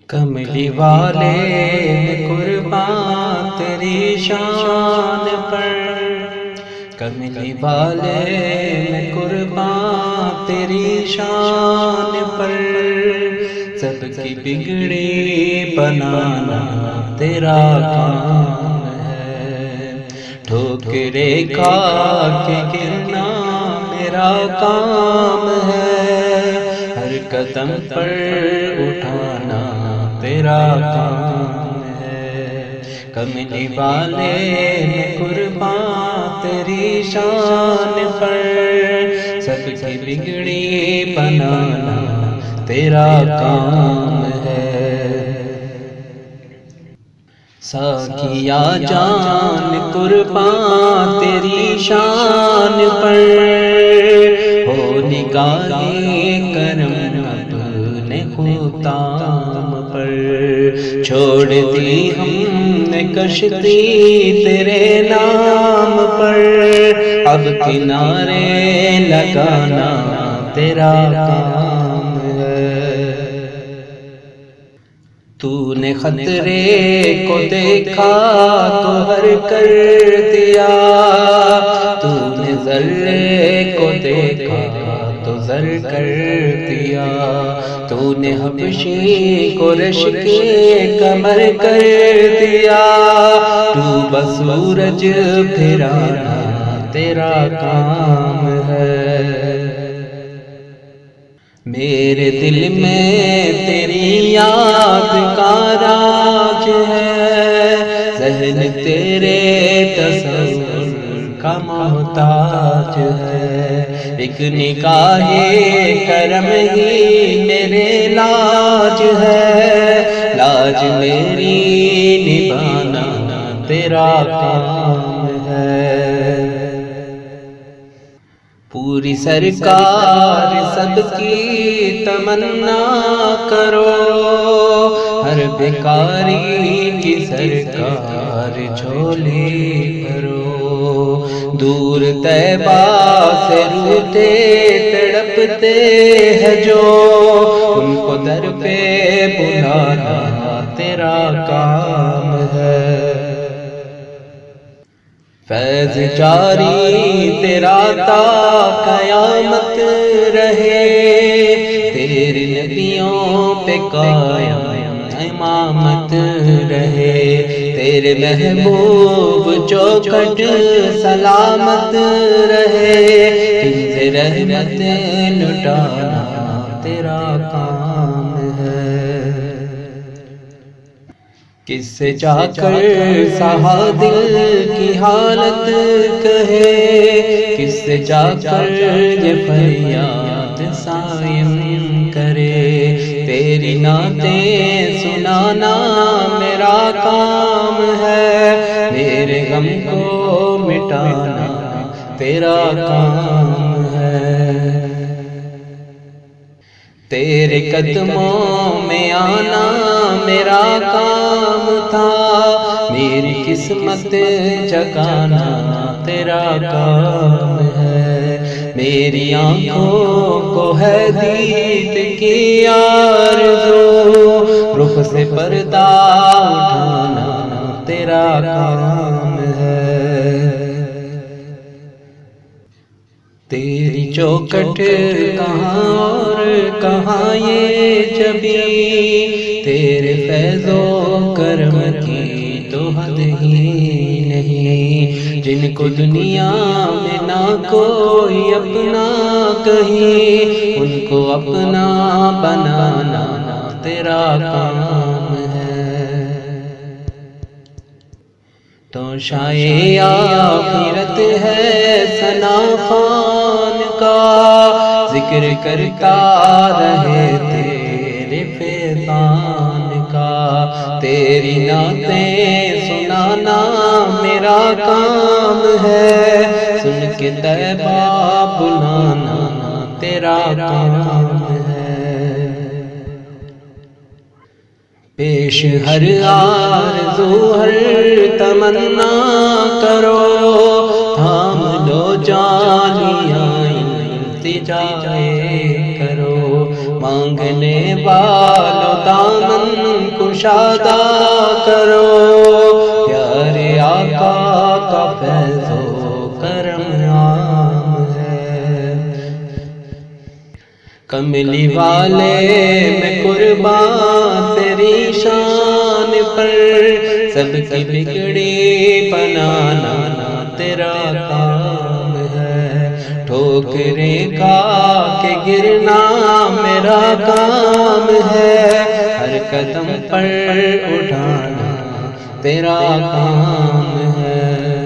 کملی والے قربان تیری شان پر، کملی والے قربان تیری شان پر، سب کی بگڑی بنانا تیرا کام ہے، ٹھوکرے کھا کے گرنا میرا کام ہے، ہر قدم پر اٹھانا تیرا کام ہے، کملی والے قربان تیری شان پر، سب کی بگڑی بنانا تیرا کام ہے۔ ساقیا جان قربان تیری شان پر، ہو نگاہے کرم اپنے خطام پر، چھوڑ دی ہم نے کشتی تیرے نام پر، اب کنارے لگانا تیرا کام ہے، تو نے خطرے کو دیکھا تو ہر کر دیا، تو نے ذرے کو دیکھا تو زر کر دیا، تو نے حبشی کو رشک کمر کر دیا، ڈوبا سورج پھرانا تیرا کام ہے، میرے دل میں تیری یاد کا راج ہے، ذہن تیرے تصور کا محتاج ہے، ایک نگاہ کرم ہی میرے لاج ہے، لاج میری نبھانا تیرا کام ہے، پوری سرکار سب کی تمنا کرو، ہر بیکاری کی سرکار جھولی بھرو، دور طیبہ سے روٹے تڑپتے ہیں جو، ان کو در پہ بلانا تیرا کام ہے، فیض جاری تیرا تا قیامت رہے، تیرے نبیوں پہ قائم امامت رہے، تیرے محبوب چوکھٹ سلامت رہے، کنز رحمت لٹانا تیرا کام ہے، کس سے جا کر سہا دل کی حالت کہے، کس سے جا کر یہ فریاد صائم کرے، تیری نعتیں سنانا میرا کام ہے، میرے غم کو مٹانا تیرا کام ہے، تیرے قدموں میں آنا میرا کام تھا، میری قسمت جگانا تیرا کام ہے، میری آنکھوں کو ہے دید کی آرزو، رخ سے پردہ اٹھانا تیرا کام ہے، تیری چوکھٹ کہاں اور کہاں یہ جبی، تیرے فیض و کرم کی تو حد ہی نہیں، جن کو دنیا میں نہ کوئی اپنا کہیں، ان کو اپنا بنانا تیرا کام ہے، تو شائع آخرت ہے ثنا خوان کا، ذکر کرتا رہے تیرے فیضان کا، تیری نعتیں سنانا میرا کام ہے، سن کے طیبہ بلانا تیرا کام ہے، پیش ہر آرزو ہر تمنا کرو، تھام لو جانیاں التجائے کرو، مانگنے والو دامن کشادہ کرو، پیارے آقا کا فیض و کرم عام ہے۔ کملی والے میں قربان تیری شان پر، سب کی بگڑی بنانا تیرا کام ہے، ٹھوکریں کھا کے گرنا میرا کام ہے، ہر قدم پر اٹھانا تیرا کام ہے۔